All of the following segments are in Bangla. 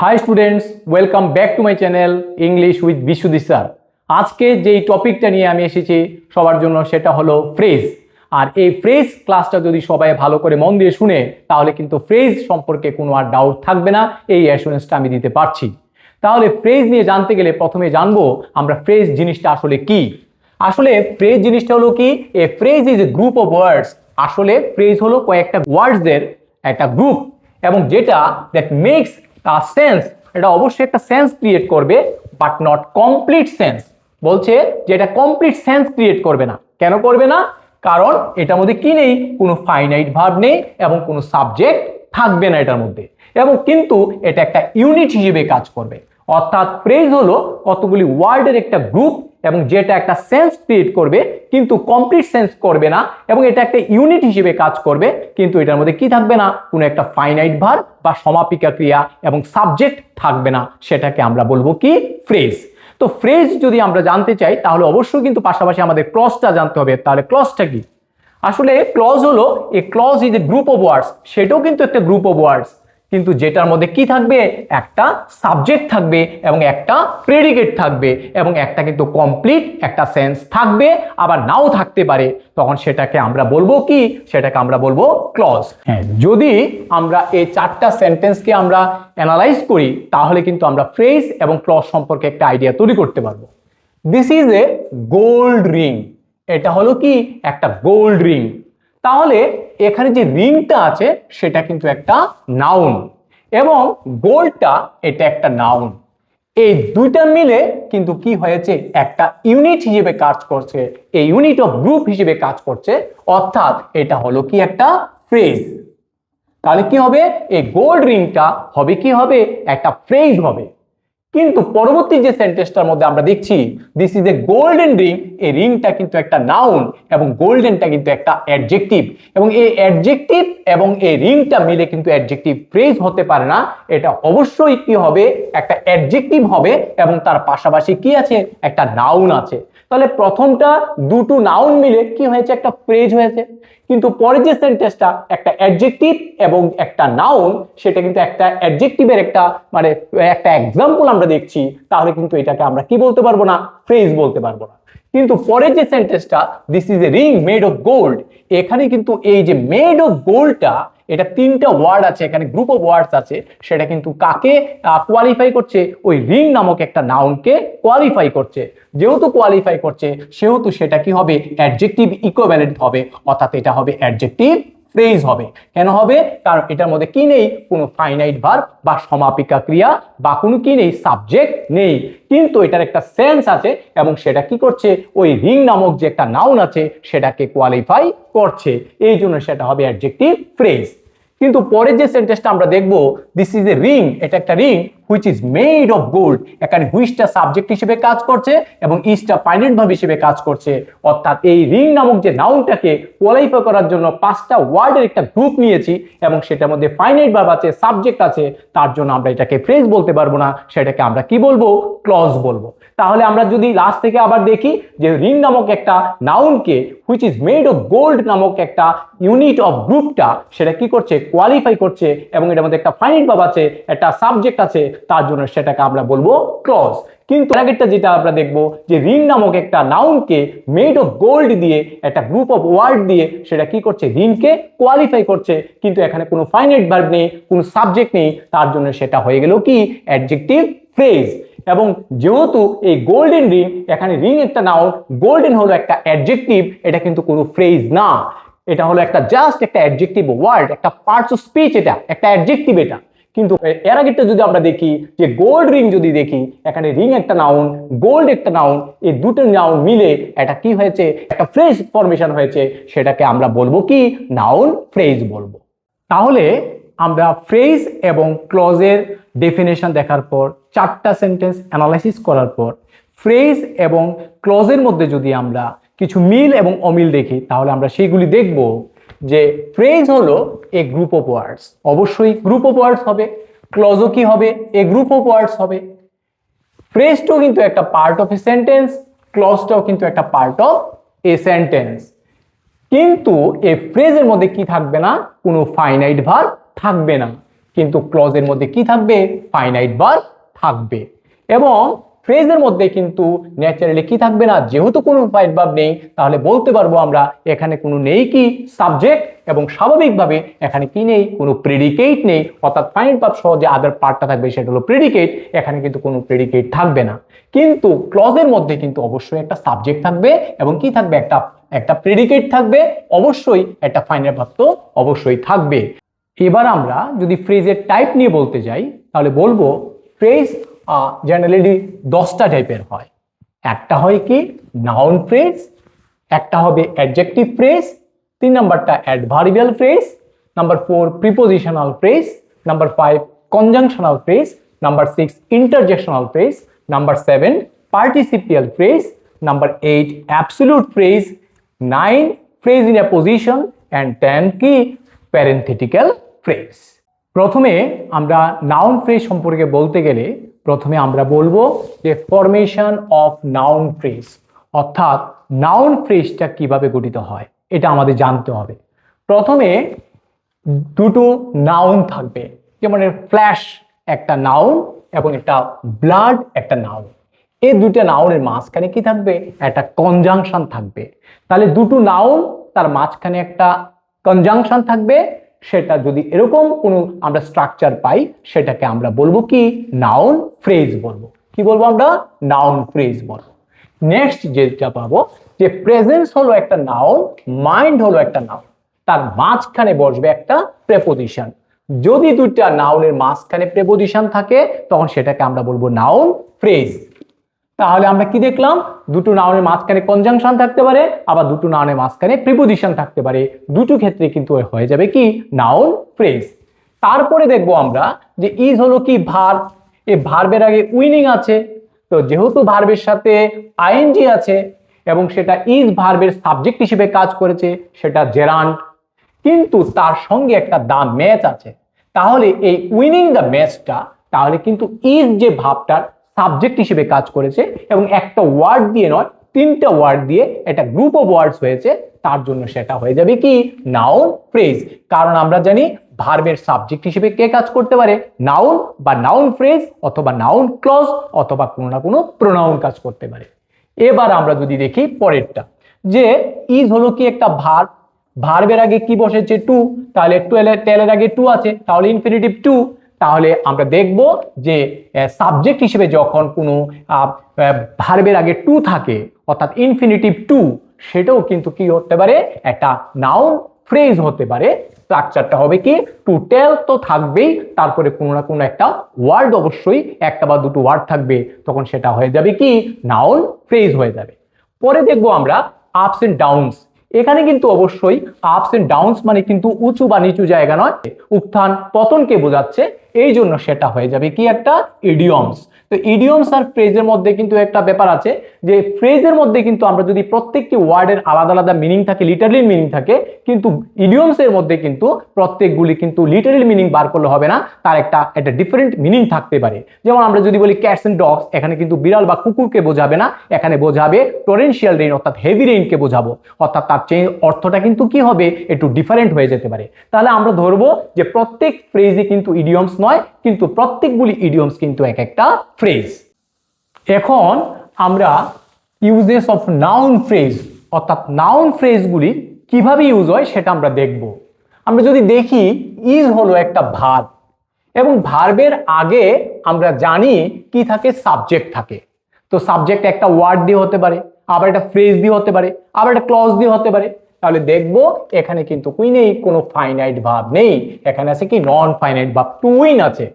High students welcome back to my channel English with Vishuddhi sir. आज के जे टपिकटा निये आमि एसेछि सबार जोन्नो सेटा हलो फ्रेज। और ये फ्रेज क्लासटा यदि सबाई भालो करे मन दिए शुने ताहले किन्तु फ्रेज सम्पर्के कोनो आर डाउट थाकबे ना, एई एश्योरेंसटा आमि दिते पारछि। ताहले फ्रेज निये जानते गेले प्रथमे जानबो आमरा फ्रेज जिनिसटा आसले कि। आसले फ्रेज जिनिसटा हलो कि a phrase is a group of words. आसले फ्रेज हलो कयेकटा वार्ड्सের একটা গ্রুপ এবং যেটা দ্যাট মেক্স আ সেন্স, এটা অবশ্যই একটা সেন্স ক্রিয়েট করবে বাট নট কমপ্লিট সেন্স। বলছে যে এটা কমপ্লিট সেন্স ক্রিয়েট করবে না। কেন করবে না? কারণ এটার মধ্যে কি নেই, কোনো ফাইনাইট ভার্ব নেই এবং কোনো সাবজেক্ট থাকবে না এটার মধ্যে, এবং কিন্তু এটা একটা ইউনিট হিসেবে কাজ করবে। অর্থাৎ ফ্রেজ হলো কতগুলি ওয়ার্ডের একটা গ্রুপ এবং যেটা একটা সেন্স ক্রিয়েট করবে কিন্তু কমপ্লিট সেন্স করবে না, এবং এটা একটা ইউনিট হিসেবে কাজ করবে কিন্তু এটার মধ্যে কি থাকবে না, কোনো একটা ফাইনাইট ভার্ব বা সমাপিকা ক্রিয়া এবং সাবজেক্ট থাকবে না। সেটাকে আমরা বলবো কি, ফ্রেজ। তো ফ্রেজ যদি আমরা জানতে চাই তাহলে অবশ্যই কিন্তু পাশাপাশি আমাদের ক্লজটা জানতে হবে। তাহলে ক্লজটা কি? আসলে ক্লজ হলো a clause is a group of words. সেটাও কিন্তু একটা গ্রুপ অফ ওয়ার্ডস, কিন্তু যেটার মধ্যে কি থাকবে, একটা সাবজেক্ট থাকবে এবং একটা প্রেডিকেট থাকবে এবং একটা কিন্তু কমপ্লিট একটা সেন্স থাকবে, আবার নাও থাকতে পারে। তখন সেটাকে আমরা বলবো কি, সেটাকে আমরা বলবো ক্লজ। হ্যাঁ, যদি আমরা এই চারটা সেন্টেন্সকে আমরা অ্যানালাইজ করি তাহলে কিন্তু আমরা ফ্রেজ এবং ক্লজ সম্পর্কে একটা আইডিয়া তৈরি করতে পারবো। This is a gold ring. এটা হলো কি, একটা গোল্ড রিং। তাহলে এখানে যে রিংটা আছে সেটা কিন্তু একটা নাউন এবং গোল্ডটা এটা একটা নাউন। এই দুইটা মিলে কিন্তু কি হয়েছে, একটা ইউনিট হিসেবে কাজ করছে, এই ইউনিট অফ গ্রুপ হিসেবে কাজ করছে। অর্থাৎ এটা হলো কি, একটা ফ্রেজ। তাহলে কি হবে, এই গোল্ড রিংটা হবে কি, হবে একটা ফ্রেজ হবে। কিন্তু পরবর্তী যে সেন্টেন্সটার মধ্যে আমরা দেখছি this is a golden ring, এই রিংটা কিন্তু একটা নাউন এবং গোল্ডেনটা কিন্তু একটা অ্যাডজেক্টিভ, এবং এই অ্যাডজেক্টিভ এবং এই রিংটা মিলে কিন্তু অ্যাডজেক্টিভ ফ্রেজ হতে পারে না। এটা অবশ্যই কি হবে, একটা অ্যাডজেক্টিভ হবে এবং তার পাশাপাশি কি আছে, একটা নাউন আছে। তাহলে প্রথমটা দুটো নাউন মিলে কি হয়েছে, একটা ফ্রেজ হয়েছে। কিন্তু পরের যে সেন্টেন্সটা একটা অ্যাডজেক্টিভ এবং একটা নাউন, সেটা কিন্তু একটা অ্যাডজেক্টিভের একটা মানে একটা এক্সাম্পল আমরা দেখছি, তাহলে কিন্তু এটাকে আমরা কি বলতে পারবো না, ফ্রেজ বলতে পারবো না। কিন্তু পরের যে সেন্টেন্সটা this is a ring made of gold, এখানে কিন্তু এই যে মেড অফ গোল্ডটা, এটা তিনটা ওয়ার্ড আছে, এখানে গ্রুপ অফ ওয়ার্ডস আছে, সেটা কিন্তু কাকে কোয়ালিফাই করছে, ওই রিং নামক একটা নাউনকে কোয়ালিফাই করছে। যেহেতু কোয়ালিফাই করছে সেহেতু সেটা কি হবে, অ্যাডজেক্টিভ ইকুইভ্যালেন্ট হবে, অর্থাৎ এটা হবে অ্যাডজেক্টিভ ফ্রেজ হবে। কেন হবে, কারণ এটার মধ্যে কি নেই, কোনো ফাইনাইট ভার্ব বা সমাপিকা ক্রিয়া বা কোনো কি নেই, সাবজেক্ট নেই, কিন্তু এটার একটা সেন্স আছে এবং সেটা কি করছে, ওই রিং নামক যে একটা নাউন আছে সেটাকে কোয়ালিফাই করছে, এই জন্য সেটা হবে অ্যাডজেক্টিভ ফ্রেজ। কিন্তু পরের যে সেন্টেন্সটা আমরা দেখবো দিস ইজ এ রিং, এটা একটা ring which is made of gold. এখানে হুইচটা সাবজেক্ট হিসেবে কাজ করছে এবং ইজটা ফাইনাইট ভার্ব হিসেবে কাজ করছে। অর্থাৎ এই রিং নামক যে নাউনটাকে কোয়ালিফাই করার জন্য পাঁচটা ওয়ার্ডের একটা গ্রুপ নিয়েছি এবং সেটার মধ্যে ফাইনাইট ভার্ব আছে, সাবজেক্ট আছে, তার জন্য আমরা এটাকে ফ্রেজ বলতে পারবো না, সেটাকে আমরা কি বলবো, ক্লজ বলবো। তাহলে আমরা যদি লাস্ট থেকে আবার দেখি যে রিং নামক একটা নাউনকে which is made of gold নামক একটা ইউনিট অফ গ্রুপটা সেটা কি করছে, কোয়ালিফাই করছে, এবং এটার মধ্যে একটা ফাইনাইট ভার্ব আছে, একটা সাবজেক্ট আছে, তার জন্য সেটাকে আমরা বলবো ক্লজ। কিন্তু আগেরটা যেটা আমরা দেখবো যে রিং নামক একটা নাউনকে মেড অফ গোল্ড দিয়ে একটা গ্রুপ অফ ওয়ার্ড দিয়ে সেটা কি করছে, রিংকে কোয়ালিফাই করছে, কিন্তু এখানে কোনো ফাইনাইট ভার্ব নেই, কোনো সাবজেক্ট নেই, তার জন্য সেটা হয়ে গেল কি, অ্যাডজেক্টিভ ফ্রেজ। এবং যেহেতু এই গোল্ডেন রিং, এখানে রিং একটা নাউন, গোল্ডেন হলো একটা অ্যাডজেক্টিভ, এটা কিন্তু কোনো ফ্রেজ না, এটা হলো একটা জাস্ট একটা অ্যাডজেক্টিভ ওয়ার্ড, একটা পার্টস অফ স্পিচ, এটা একটা অ্যাডজেক্টিভ এটা। কিন্তু এর আগেরটা যদি আমরা দেখি যে গোল্ড রিং যদি দেখি, এখানে রিং একটা নাউন, গোল্ড একটা নাউন, এই দুটো নাউন মিলে এটা কি হয়েছে, একটা ফ্রেজ ফরমেশন হয়েছে, সেটাকে আমরা বলবো কি, নাউন ফ্রেজ বলবো। তাহলে আমরা ফ্রেজ এবং ক্লজের ডেফিনেশন দেখার পর, চারটা সেন্টেন্স অ্যানালাইসিস করার পর, ফ্রেজ এবং ক্লজের মধ্যে যদি আমরা কিছু মিল এবং অমিল দেখি তাহলে আমরা সেইগুলি দেখব যে ফ্রেজ হলো এ গ্রুপ অফ ওয়ার্ডস, অবশ্যই গ্রুপ অফ ওয়ার্ডস হবে। ক্লজও কি হবে, এ গ্রুপ অফ ওয়ার্ডস হবে। ফ্রেজটাও কিন্তু একটা পার্ট অফ এ সেন্টেন্স, ক্লজটাও কিন্তু একটা পার্ট অফ এ সেন্টেন্স। কিন্তু এই ফ্রেজের মধ্যে কি থাকবে না, কোনো ফাইনাইট ভার্ব থাকবে না। কিন্তু ক্লজের মধ্যে কি থাকবে, ফাইনাইট ভার্ব থাকবে। এবং ফ্রেজের মধ্যে কিন্তু ন্যাচারালি কি থাকবে না, যেহেতু কোনো ফাইনাইট ভার্ব নেই তাহলে বলতে পারবো আমরা এখানে কোনো নেই কি সাবজেক্ট, এবং স্বাভাবিকভাবে এখানে কি নেই, কোনো প্রেডিকেট নেই, অর্থাৎ ফাইনাইট ভার্ব সহ যে আদার পার্টটা থাকবে সেটা হলো প্রেডিকেট, এখানে কিন্তু কোনো প্রেডিকেট থাকবে না। কিন্তু ক্লজের মধ্যে কিন্তু অবশ্যই একটা সাবজেক্ট থাকবে এবং কি থাকবে, একটা প্রেডিকেট থাকবে, অবশ্যই একটা ফাইনাইট ভার্ব তো অবশ্যই থাকবে। এবার আমরা যদি ফ্রেজের টাইপ নিয়ে বলতে যাই তাহলে বলবো ফ্রেজ জেনারেলি 10টা টাইপের হয়। একটা হয় কি নাউন ফ্রেজ, একটা হবে অ্যাডজেক্টিভ ফ্রেজ, 3 নাম্বারটা adverbial phrase, number 4 prepositional phrase, number 5 conjunctional phrase, number 6 interjectional phrase, number 7 participial phrase, number 8 absolute phrase, 9 phrase in a position and 10 কি প্যারেন্থেটিক্যাল ফ্রেজ। প্রথমে আমরা নাউন ফ্রেজ সম্পর্কে বলতে গেলে প্রথমে আমরা বলবো যে ফরমেশন অফ নাউন ফ্রেজ, অর্থাৎ নাউন ফ্রেজটা কিভাবে গঠিত হয় এটা আমাদের জানতে হবে। প্রথমে দুটো নাউন থাকবে, যেমন ফ্ল্যাশ একটা নাউন এবং একটা ব্লাড একটা নাউন। এই দুটো নাউনের মাঝখানে কি থাকবে, একটা কনজাংশন থাকবে। তাহলে দুটো নাউন তার মাঝখানে একটা কনজাংশন থাকবে, সেটা যদি এরকম কোনো আমরা স্ট্রাকচার পাই সেটাকে আমরা বলবো কি নাউন ফ্রেজ বলবো। কি বলবো আমরা, নাউন ফ্রেজ বলবো। নেক্সট যেটা পাবো যে প্রেজেন্স হলো একটা নাউন, মাইন্ড হলো একটা নাউন, তার মাঝখানে বসবে একটা প্রেপোজিশন। যদি দুইটা নাউনের মাঝখানে প্রেপোজিশন থাকে তখন সেটাকে আমরা বলবো নাউন ফ্রেজ। তাহলে আমরা কি দেখলাম, দুটো নাউনের মাঝখানে কনজাংশন থাকতে পারে, আবার দুটো নাউনের মাঝখানে প্রিপোজিশন থাকতে পারে, দুটো ক্ষেত্রে কিন্তু হয়ে যাবে কি নাউন ফ্রেজ। তারপরে দেখবো আমরা যে ইজ হলো কি ভার্ব, এই ভার্বের আগে উইনিং আছে, তো যেহেতু ভার্বের সাথে আইএনজি আছে এবং সেটা ইজ ভার্বের সাবজেক্ট হিসেবে কাজ করেছে, সেটা জেরান্ড, কিন্তু তার সঙ্গে একটা দা ম্যাচ আছে, তাহলে এই উইনিং দ্য ম্যাচটা তাহলে কিন্তু ইজ যে ভাবটার সাবজেক্ট হিসেবে কাজ করেছে এবং একটা ওয়ার্ড দিয়ে নয় 3টা ওয়ার্ড দিয়ে একটা গ্রুপ অফ ওয়ার্ডস হয়েছে, তার জন্য সেটা হয়ে যাবে কি নাউন ফ্রেজ। কারণ আমরা জানি ভার্বের সাবজেক্ট হিসেবে কে কাজ করতে পারে, নাউন বা নাউন ফ্রেজ অথবা নাউন ক্লজ অথবা কোনো না কোনো প্রোনাউন কাজ করতে পারে। এবার আমরা যদি দেখি পরেরটা, যে ইজ হলো কি একটা ভার্ব, ভার্বের আগে কি বসেছে টু, তাহলে টেলের আগে টু আছে, তাহলে ইনফিনিটিভ টু। তাহলে আমরা দেখব যে সাবজেক্ট হিসেবে যখন কোনো ভার্বের আগে টু থাকে অর্থাৎ ইনফিনিটিভ টু, সেটাও কিন্তু কি হতে পারে, একটা নাউন ফ্রেজ হতে পারে। স্ট্রাকচারটা হবে কি টু টেল তো থাকবেই, তারপরে কোনো না কোনো একটা ওয়ার্ড, অবশ্যই একটা বা দুটো ওয়ার্ড থাকবে, তখন সেটা হয়ে যাবে কি নাউন ফ্রেজ হয়ে যাবে। পরে দেখবো আমরা আপস এন্ড ডাউনস। এখানে কিন্তু অবশ্যই আপস এন্ড ডাউনস মানে কিন্তু উঁচু বা নিচু জায়গা নয়, উত্থান পতনকে বোঝাচ্ছে, এই জন্য সেটা হয়ে যাবে কি একটা ইডিয়মস। তো ইডিয়মস আর ফ্রেজের মধ্যে কিন্তু একটা ব্যাপার আছে, যে ফ্রেজের মধ্যে কিন্তু আমরা যদি প্রত্যেকটি ওয়ার্ডের আলাদা আলাদা মিনিং থাকে, লিটারালি মিনিং থাকে, কিন্তু ইডিয়মস এর মধ্যে কিন্তু প্রত্যেকগুলি কিন্তু লিটারালি মিনিং বার করলে হবে না, তার একটা ডিফারেন্ট মিনিং থাকতে পারে। যেমন আমরা যদি বলি ক্যাটস এন্ড ডগস, এখানে কিন্তু বিড়াল বা কুকুরকে বোঝাবে না, এখানে বোঝাবে টরেনশিয়াল রেইন অর্থাৎ হেভি রেইনকে বোঝাবো, অর্থাৎ তার অর্থটা কিন্তু কি হবে, একটু ডিফারেন্ট হয়ে যেতে পারে। তাহলে আমরা ধরবো যে প্রত্যেক ফ্রেজই কিন্তু ইডিয়মস নয়, কিন্তু প্রত্যেকগুলি ইডিয়মস কিন্তু এক একটা ফ্রেজ। এখন আমরা ইউজেস অফ নাউন ফ্রেজ অর্থাৎ নাউন ফ্রেজগুলি কিভাবে ইউজ হয় সেটা আমরা দেখব। আমরা যদি দেখি ইজ হলো একটা ভার্ব এবং ভার্বের আগে আমরা জানি কি থাকে, সাবজেক্ট থাকে। তো সাবজেক্ট একটা ওয়ার্ড দিয়ে হতে পারে, আবার একটা ফ্রেজ দিয়ে হতে পারে, আবার একটা ক্লজ দিয়ে হতে পারে। তাহলে দেখবো এখানে কিন্তু কি নেই, কোনো ফাইনাইট ভার্ব নেই, এখানে আছে কি non finite verb to win আছে,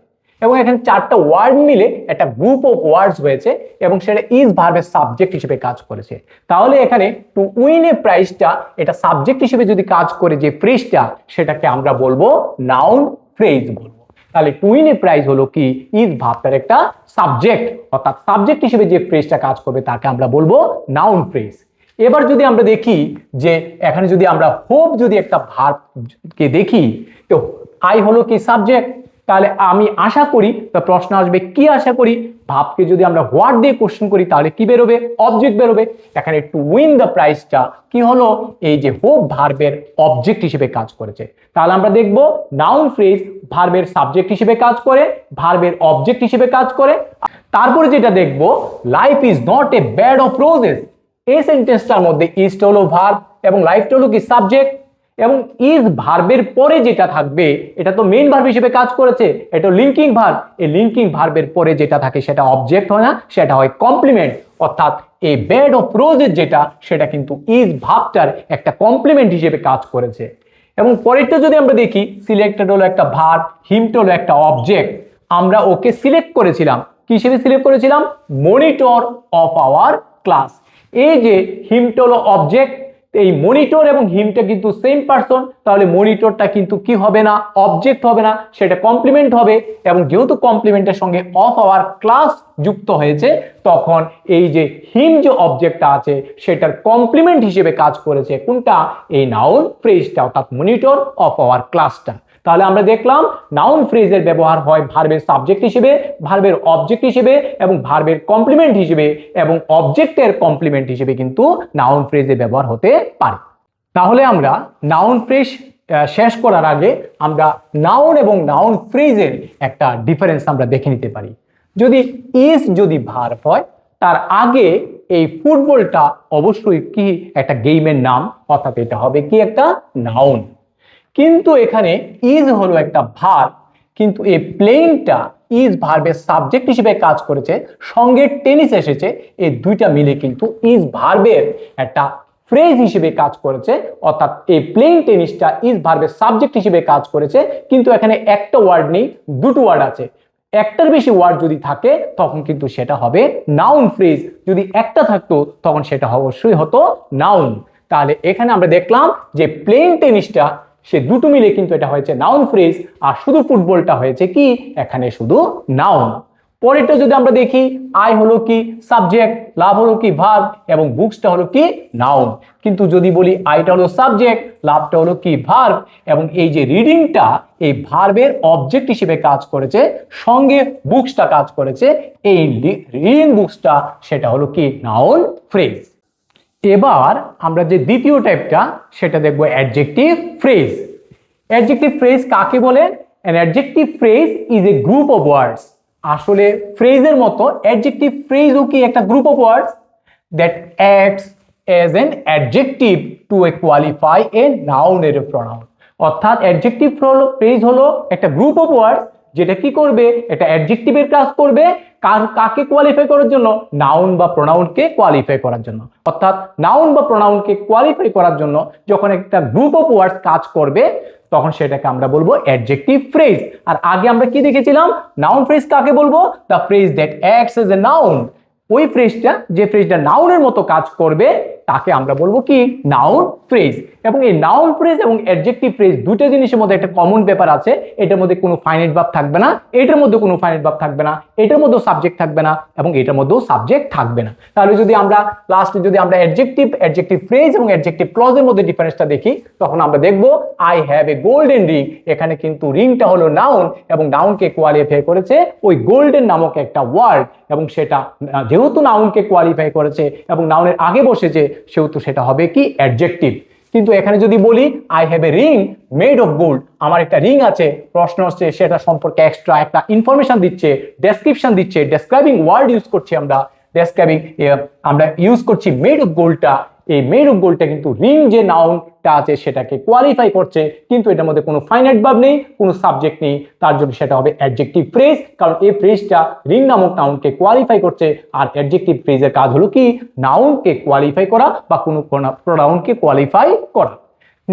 এবং এখানে 4টা ওয়ার্ড মিলে একটা গ্রুপ অফ ওয়ার্ডস হয়েছে এবং সেটা ইজ ভার্বের সাবজেক্ট হিসেবে কাজ করেছে। তাহলে এখানে টু উইন এ প্রাইজটা এটা সাবজেক্ট হিসেবে যদি কাজ করে যে ফ্রেজটা, সেটাকে আমরা বলবো নাউন ফ্রেজ বলবো। তাহলে টু উইন এ প্রাইজ হলো কি ইজ ভার্বটার একটা সাবজেক্ট, অর্থাৎ সাবজেক্ট হিসেবে যে ফ্রেজটা কাজ করবে তাকে আমরা বলবো নাউন ফ্রেজ। এবার যদি আমরা দেখি যে এখানে যদি আমরা হোপ যদি একটা ভার্বকে দেখি, তো আই হলো কি সাবজেক্ট তাহলে আমি আশা করি বা প্রশ্ন আসবে কি আশা করি, ভাবকে যদি আমরা হোয়াট দিয়ে কোশ্চেন করি তাহলে কি বেরোবে, অবজেক্ট বেরোবে। এখানে টু উইন দ্য প্রাইজটা কি হলো, এই যে হোপ ভার্বের অবজেক্ট হিসেবে কাজ করেছে। তাহলে আমরা দেখব নাউন ফ্রেজ ভার্বের সাবজেক্ট হিসেবে কাজ করে, ভার্বের অবজেক্ট হিসেবে কাজ করে। তারপরে যেটা দেখব, life is not a bed of roses, এই সেন্টেন্সটার মধ্যে ইজটা হলো ভার্ব এবং লাইফটা হলো কি সাবজেক্ট, এবং ইজ ভার্বের পরে যেটা থাকবে এটা তো মেইন ভার্ব হিসেবে কাজ করেছে, এটা লিঙ্কিং ভার্ব, এই লিঙ্কিং ভার্বের পরে যেটা থাকে সেটা অবজেক্ট হয় না, সেটা হয় কমপ্লিমেন্ট। অর্থাৎ এই বেড অফ রোজেস যেটা, সেটা কিন্তু ইজ ভার্বটার একটা কমপ্লিমেন্ট হিসেবে কাজ করেছে। এবং পরেরটা যদি আমরা দেখি, সিলেক্টেড হলো একটা ভার্ব, হিমটা হলো একটা অবজেক্ট। আমরা ওকে সিলেক্ট করেছিলাম, কি হিসেবে সিলেক্ট করেছিলাম, মনিটর অফ আওয়ার ক্লাস। এই যে হিমটা হলো অবজেক্ট, এই মনিটর এবং হিমটা কিন্তু সেম পারসন, তাহলে মনিটরটা কিন্তু কি হবে না, অবজেক্ট হবে না, সেটা কমপ্লিমেন্ট হবে। এবং যেহেতু কমপ্লিমেন্টের সঙ্গে অফ আওয়ার ক্লাস যুক্ত হয়েছে, তখন এই যে হিম যে অবজেক্টটা আছে সেটার কমপ্লিমেন্ট হিসেবে কাজ করেছে কোনটা, এই নাউন ফ্রেজটা, অর্থাৎ মনিটর অফ আওয়ার ক্লাসটা। তাহলে আমরা দেখলাম নাউন ফ্রেজের ব্যবহার হয় ভার্বের সাবজেক্ট হিসেবে, ভার্বের অবজেক্ট হিসেবে এবং ভার্বের কমপ্লিমেন্ট হিসেবে, এবং অবজেক্টের কমপ্লিমেন্ট হিসেবে কিন্তু নাউন ফ্রেজের ব্যবহার হতে পারে। তাহলে আমরা নাউন ফ্রেজ শেষ করার আগে আমরা নাউন এবং নাউন ফ্রেজের একটা ডিফারেন্স আমরা দেখে নিতে পারি। যদি ইজ যদি ভার্ব হয়, তার আগে এই ফুটবলটা অবশ্যই কি একটা গেমের নাম, অর্থাৎ এটা হবে কি একটা নাউন। কিন্তু এখানে ইজ হলো একটা ভার্ব, কিন্তু এই প্লেনটা ইজ ভার্বের সাবজেক্ট হিসেবে কাজ করেছে, সঙ্গে টেনিস এসেছে, এই দুইটা মিলে কিন্তু ইজ ভার্বের একটা ফ্রেজ হিসেবে কাজ করেছে। অর্থাৎ এই প্লেন টেনিসটা ইজ ভার্বের সাবজেক্ট হিসেবে কাজ করেছে, কিন্তু এখানে একটা ওয়ার্ড নেই, দুটো ওয়ার্ড আছে। একটার বেশি ওয়ার্ড যদি থাকে তখন কিন্তু সেটা হবে নাউন ফ্রেজ, যদি একটা থাকতো তখন সেটা অবশ্যই হতো নাউন। তাহলে এখানে আমরা দেখলাম যে প্লেন টেনিসটা সে দুটো মিলে কিন্তু এটা হয়েছে নাউন ফ্রেজ, আর শুধু ফুটবলটা হয়েছে কি এখানে শুধু নাউন। পরেরটা যদি আমরা দেখি, আই হলো কি সাবজেক্ট, লাভ হলো কি ভার্ব এবং বুকসটা হলো কি নাউন। কিন্তু যদি বলি আইটা হলো সাবজেক্ট, লাভটা হলো কি ভার্ব, এবং এই যে রিডিংটা এই ভার্বের অবজেক্ট হিসেবে কাজ করেছে, সঙ্গে বুকসটা কাজ করেছে, এই রিডিং বুকসটা সেটা হলো কি নাউন ফ্রেজ। এবার আমরা যে দ্বিতীয় টাইপটা সেটা দেখবো অ্যাডজেক্টিভ ফ্রেজ। অ্যাডজেক্টিভ ফ্রেজ কাকে বলে? An adjective phrase is a group of ওয়ার্ডস। আসলে ফ্রেজের মতো অ্যাডজেক্টিভ ফ্রেজও কি একটা group of words that acts as an adjective to qualify a noun এর প্রোনাউন। অর্থাৎ অ্যাডজেক্টিভ ফ্রেজ হলো একটা গ্রুপ অফ ওয়ার্ডস যেটা কি করবে, এটা অ্যাডজেক্টিভের কাজ করবে কাকে কোয়ালিফাই করার জন্য, নাউন বা প্রোনাউনকে কোয়ালিফাই করার জন্য। অর্থাৎ নাউন বা প্রোনাউনকে কোয়ালিফাই করার জন্য যখন একটা গ্রুপ অফ ওয়ার্ডস কাজ করবে তখন সেটাকে আমরা বলবো অ্যাডজেক্টিভ ফ্রেজ। আর আগে আমরা কি দেখেছিলাম, নাউন ফ্রেজ কাকে বলবো, the phrase that acts as a noun. ওই ফ্রেজটা যে ফ্রেজটা নাউনের মতো কাজ করবে তাকে আমরা বলবো কি নাউন ফ্রেজ। এবং এই নাউন ফ্রেজ এবং অ্যাডজেক্টিভ ফ্রেজ দুটো জিনিসের মধ্যে একটা কমন ব্যাপার আছে, এটার মধ্যে কোনো ফাইনাইট ভার্ব থাকবে না, এটার মধ্যে কোনো ফাইনাইট ভার্ব থাকবে না, এটার মধ্যেও সাবজেক্ট থাকবে না এবং এটার মধ্যেও সাবজেক্ট থাকবে না। তাহলে যদি আমরা লাস্টে যদি আমরা অ্যাডজেক্টিভ ফ্রেজ এবং অ্যাডজেক্টিভ ক্লজের মধ্যে ডিফারেন্সটা দেখি, তখন আমরা দেখব I have a golden ring. এখানে কিন্তু রিংটা হলো নাউন এবং নাউনকে কোয়ালিফাই করেছে ওই গোল্ডেন নামক একটা ওয়ার্ড, এবং সেটা যেহেতু নাউনকে কোয়ালিফাই করেছে এবং নাউনের আগে বসেছে সেহেতু সেটা হবে কি অ্যাডজেক্টিভ। কিন্তু এখানে যদি বলি I have a ring made of gold, আমার একটা রিং আছে, প্রশ্ন হচ্ছে সেটা সম্পর্কে এক্সট্রা একটা ইনফরমেশন দিচ্ছে, ডেসক্রিপশন দিচ্ছে, ডেসক্রাইবিং ওয়ার্ড ইউজ করছি আমরা, আমরা ইউজ করছি মেড অফ গোল্ডটা। এই মেড অফ গোল্ডটা কিন্তু রিং যে নাউনটা আছে সেটাকে কোয়ালিফাই করছে, কিন্তু এটার মধ্যে কোনো ফাইনাইট ভার্ব নেই, কোনো সাবজেক্ট নেই, তার জন্য সেটা হবে অ্যাডজেক্টিভ ফ্রেজ, কারণ এই ফ্রেজটা রিং নামক নাউনকে কোয়ালিফাই করছে। আর অ্যাডজেক্টিভ ফ্রেজের কাজ হলো কি নাউনকে কোয়ালিফাই করা বা কোনো প্রোনাউনকে কোয়ালিফাই করা।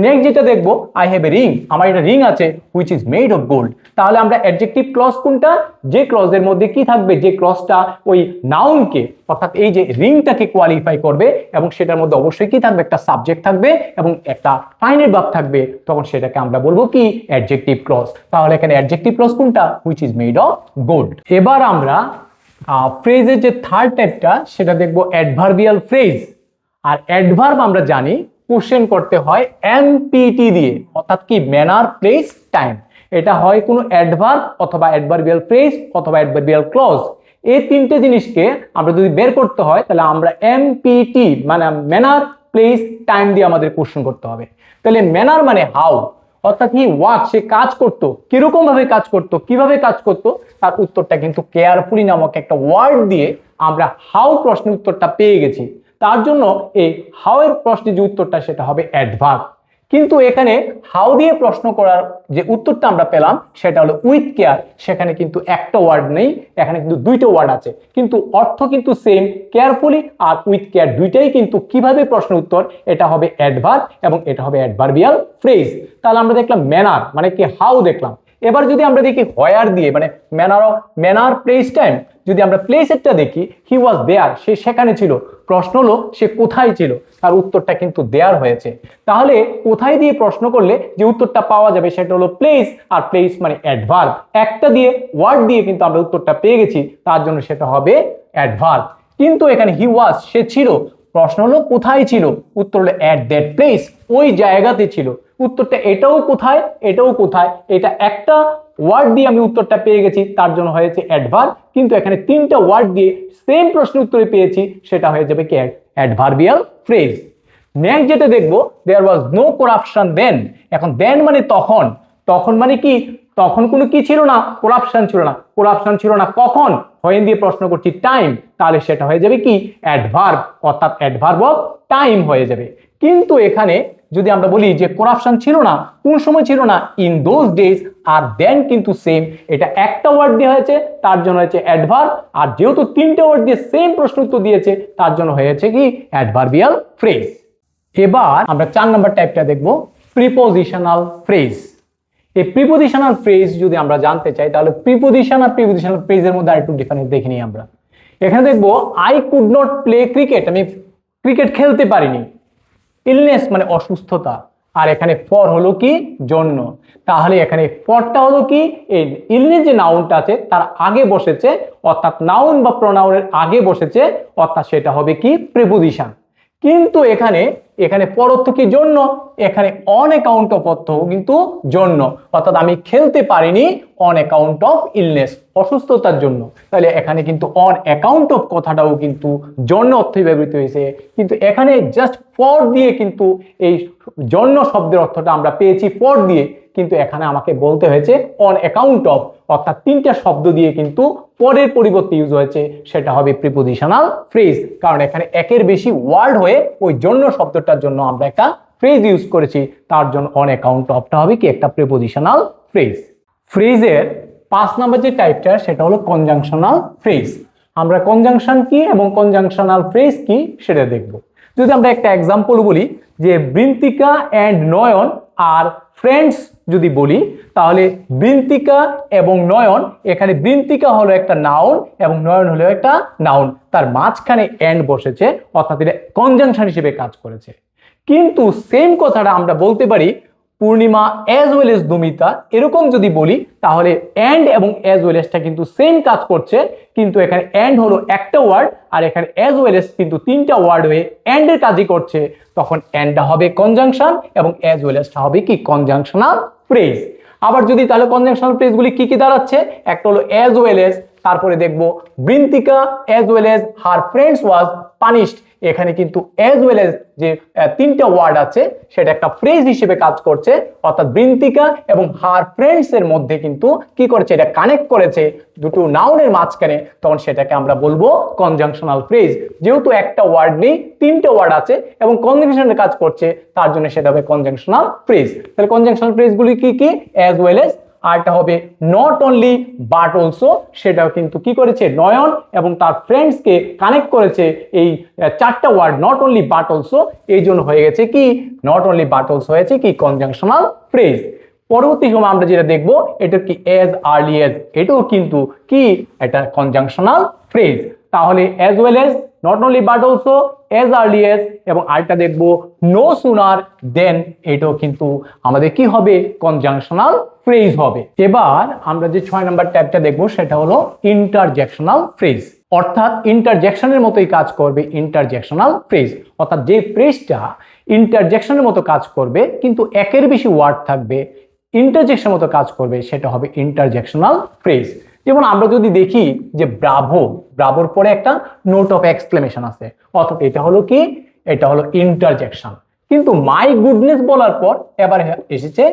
নেক্সট যেটা দেখবো, আই হ্যাভ এ রিং, আমার একটা রিং আছে which is made of gold. তাহলে আমরা অ্যাডজেক্টিভ ক্লজ কোনটা, যে ক্লজের মধ্যে কি থাকবে, যে ক্লজটা ওই নাউনকে অর্থাৎ এই যে রিংটাকে কোয়ালিফাই করবে এবং সেটার মধ্যে অবশ্যই কি থাকবে, একটা সাবজেক্ট থাকবে এবং একটা ফাইনাইট ভার্ব থাকবে, তখন সেটাকে আমরা বলবো কি অ্যাডজেক্টিভ ক্লজ। তাহলে এখানে অ্যাডজেক্টিভ ক্লজ কোনটা, which is made of gold. এবার আমরা ফ্রেজের যে থার্ড টাইপটা সেটা দেখবো অ্যাডভার্বিয়াল ফ্রেজ। আর অ্যাডভার্ব আমরা জানি কোশ্চেন করতে হয় এমপিটি দিয়ে, অর্থাৎ কি ম্যানার, প্লেস, টাইম। এটা হয় কোনো অ্যাডভার্ব অথবা অ্যাডভার্বিয়াল ফ্রেজ অথবা অ্যাডভার্বিয়াল ক্লজ। এই তিনটে জিনিসকে আমরা যদি বের করতে হয় তাহলে আমরা এমপিটি মানে ম্যানার, প্লেস, টাইম দিয়ে আমাদের কোশ্চেন করতে হবে। তাহলে ম্যানার মানে হাউ, অর্থাৎ হি ওয়ার্ক, সে কাজ করতো, কিরকম ভাবে কাজ করতো, কিভাবে কাজ করতো, তার উত্তরটা কিন্তু কেয়ারফুলি নামক একটা ওয়ার্ড দিয়ে আমরা হাউ প্রশ্নের উত্তরটা পেয়ে গেছি। তার জন্য এই হাউ এর প্রশ্নের যে উত্তরটা সেটা হবে অ্যাডভার্ব। কিন্তু এখানে হাউ দিয়ে প্রশ্ন করার যে উত্তরটা আমরা পেলাম সেটা হলো উইথ কেয়ার। সেখানে কিন্তু একটা ওয়ার্ড নেই, এখানে কিন্তু দুইটা ওয়ার্ড আছে, কিন্তু অর্থ কিন্তু সেম। কেয়ারফুলি আর উইথ কেয়ার দুইটাই কিন্তু কিভাবে প্রশ্নের উত্তর, এটা হবে অ্যাডভার্ব এবং এটা হবে অ্যাডভার্বিয়াল ফ্রেজ। তাহলে আমরা দেখলাম ম্যানার মানে কি হাউ দেখলাম। এবার যদি আমরা দেখি হোয়ার দিয়ে মানে ম্যানার প্লেস টাইম, যদি আমরা প্লেসেরটা দেখি হি ওয়াজ দেয়ার, সে সেখানে ছিল। প্রশ্ন হলো সে কোথায় ছিল, তার উত্তরটা কিন্তু দেয়ার হয়েছে। তাহলে কোথায় দিয়ে প্রশ্ন করলে যে উত্তরটা পাওয়া যাবে সেটা হলো প্লেস, আর প্লেস মানে অ্যাডভার্ব। একটা দিয়ে ওয়ার্ড দিয়ে কিন্তু আমরা উত্তরটা পেয়ে গেছি, তার জন্য সেটা হবে অ্যাডভার্ব। কিন্তু এখানে হি ওয়াজ, সে ছিল, প্রশ্ন হলো কোথায় ছিল, উত্তর হলো অ্যাট দ্যাট প্লেস, ওই জায়গাতে ছিল। উত্তরটা এটাও কোথায়, এটাও কোথায়, এটা একটা ওয়ার্ড দিয়ে আমি উত্তরটা পেয়ে গেছি, তার জন্য হয়েছে অ্যাডভার্ব। কিন্তু এখানে তিনটা ওয়ার্ড দিয়ে সেম প্রশ্নের উত্তরে পেয়েছি, সেটা হয়ে যাবে কি অ্যাডভার্বিয়াল ফ্রেজ। নেক্সট যেটা দেখবো, দেয়ার ওয়াজ নো করাপশন দেন। এখন দেন মানে তখন, তখন মানে কি, তখন কোনো কি ছিল না, করাপশন ছিল না। করাপশন ছিল না কখন, হোয়েন দিয়ে প্রশ্ন করছি টাইম, তাহলে সেটা হয়ে যাবে কি অ্যাডভার্ব, অর্থাৎ অ্যাডভার্ব অফ টাইম হয়ে যাবে। কিন্তু এখানে যদি আমরা বলি যে করাপশন ছিল না, কোন সময় ছিল না, ইন দোজ ডেজ, আর দেন কিন্তু সেম, এটা একটা ওয়ার্ড দিয়ে হয়েছে, তার জন্য হয়েছে অ্যাডভার্ব। আর যেহেতু তিনটে ওয়ার্ড দিয়ে সেম প্রশ্ন উত্তর দিয়েছে, তার জন্য হয়েছে কি অ্যাডভার্বিয়াল ফ্রেজ। এবার আমরা 4 নম্বর টাইপটা দেখব, প্রিপোজিশনাল ফ্রেজ। এই প্রিপোজিশনাল ফ্রেজ যদি আমরা জানতে চাই তাহলে প্রিপোজিশন আর প্রিপোজিশনাল ফ্রেজের মধ্যে আরেকটু ডিফারেন্স দেখে নিই আমরা। এখানে দেখবো I could not play cricket, আমি ক্রিকেট খেলতে পারিনি। ইলনেস মানে অসুস্থতা, আর এখানে ফর হলো কি জন্য। তাহলে এখানে ফরটা হলো কি, এই ইলনেস যে নাউনটা আছে তার আগে বসেছে, অর্থাৎ নাউন বা প্রোনাউনের আগে বসেছে, অর্থাৎ সেটা হবে কি প্রিপোজিশন। কিন্তু এখানে এখানে পর অর্থ কি জন্য, এখানে অন অ্যাকাউন্ট অফ অর্থ কিন্তু জন্য, অর্থাৎ আমি খেলতে পারিনি অন অ্যাকাউন্ট অফ ইলনেস, অসুস্থতার জন্য। তাহলে এখানে কিন্তু অন অ্যাকাউন্ট অফ কথাটাও কিন্তু জন্য অর্থে ব্যবহৃত হয়েছে, কিন্তু এখানে জাস্ট ফর দিয়ে কিন্তু এই জন্য শব্দের অর্থটা আমরা পেয়েছি ফর দিয়ে, কিন্তু এখানে আমাকে বলতে হয়েছে অন অ্যাকাউন্ট অফ, অর্থাৎ তিনটা শব্দ দিয়ে কিন্তু পরের পরিবর্তে ইউজ হয়েছে, সেটা হবে প্রিপোজিশনাল ফ্রেজ। কারণ এখানে একের বেশি ওয়ার্ড হয়ে ওই জন্য শব্দটার জন্য আমরা একটা ফ্রেজ ইউজ করেছি, তার জন্য অন অ্যাকাউন্ট অফটা হবে কি একটা প্রিপোজিশনাল ফ্রেজ। ফ্রেজের 5 নম্বর যে টাইপটা সেটা হলো কনজাংশনাল ফ্রেজ। আমরা কনজাংশন কি এবং কনজাংশনাল ফ্রেজ কি সেটা দেখব। যদি আমরা একটা এক্সাম্পল বলি যে Brintika and Nayan R friends যদি বলি, তাহলে বৃন্তিকা এবং নয়ন, এখানে বৃন্তিকা হলো একটা নাউন এবং নয়ন হলো একটা নাউন, তার মাঝখানে এন্ড বসেছে, অর্থাৎ এটা কনজাংশন হিসেবে কাজ করেছে। কিন্তু সেম কথাটা আমরা বলতে পারি পূর্ণিমা অ্যাজ ওয়েল এজ দুমিতা, এরকম যদি বলি তাহলে অ্যান্ড এবং অ্যাজ ওয়েল এজটা কিন্তু সেম কাজ করছে, কিন্তু এখানে অ্যান্ড হলো একটা ওয়ার্ড আর এখানে অ্যাজ ওয়েল এজ কিন্তু তিনটা ওয়ার্ড হয়ে অ্যান্ডের কাজই করছে, তখন অ্যান্ডটা হবে কনজাংশন এবং অ্যাজ ওয়েল এজটা হবে কি কনজাংশনাল ফ্রেজ। আবার যদি তাহলে কনজাংশনাল ফ্রেজগুলি কি কি দাঁড়াচ্ছে, একটা হলো অ্যাজ ওয়েল এজ, তারপরে দেখবো Brintika as well as her friends was punished, এখানে কিন্তু অ্যাজ ওয়েল এজ যে তিনটা ওয়ার্ড আছে সেটা একটা ফ্রেজ হিসেবে কাজ করছে, অর্থাৎ বৃন্তিকা এবং হার ফ্রেন্ডস এর মধ্যে কিন্তু কি করেছে, এটা কানেক্ট করেছে দুটো নাউনের মাঝখানে, তখন সেটাকে আমরা বলবো কনজাংশনাল ফ্রেজ। যেহেতু একটা ওয়ার্ড নেই, তিনটা ওয়ার্ড আছে এবং কনজাংশনের কাজ করছে, তার জন্য সেটা হবে কনজাংশনাল ফ্রেজ। তাহলে কনজাংশনাল ফ্রেজগুলি কি কি, অ্যাজ ওয়েল এজ, আরটা হবে নট অনলি বাট অলসো, সেটাও কিন্তু কি করেছে নয়ন এবং তার ফ্রেন্ডসকে কানেক্ট করেছে, এই চারটা word not only but also, এই জন্য হয়ে গেছে কি নট অনলি বাট অলসো হয়েছে কি কনজাংশনাল ফ্রেজ। পরবর্তী সময় আমরা যেটা দেখবো এটা কি অ্যাজ আর্লি এজ, এটাও কিন্তু কি এটা কনজাংশনাল ফ্রেজ। তাহলে as well as, not only but also, as early as এবং আরেকটা দেখবো নো সুনার দেন, এটাও কিন্তু আমাদের কি হবে কনজাংশনাল ফ্রেজ হবে। এবার আমরা যে 6 নম্বর ট্যাবটা দেখবো সেটা হলো ইন্টারজেকশনাল ফ্রেজ, অর্থাৎ ইন্টারজেকশনের মতোই কাজ করবে ইন্টারজেকশনাল ফ্রেজ, অর্থাৎ যে ফ্রেজটা ইন্টারজেকশনের মতো কাজ করবে কিন্তু একের বেশি ওয়ার্ড থাকবে, ইন্টারজেকশন মতো কাজ করবে সেটা হবে ইন্টারজেকশনাল ফ্রেজ। যেমন আমরা যদি দেখি যে ব্রাভো, ব্রাভোর পরে একটা নোট অফ এক্সক্লেমেশন আছে, অর্থাৎ এটা হলো কি, এটা হলো ইন্টারজেকশন। কিন্তু মাই গুডনেস বলার পর এবার এসেছে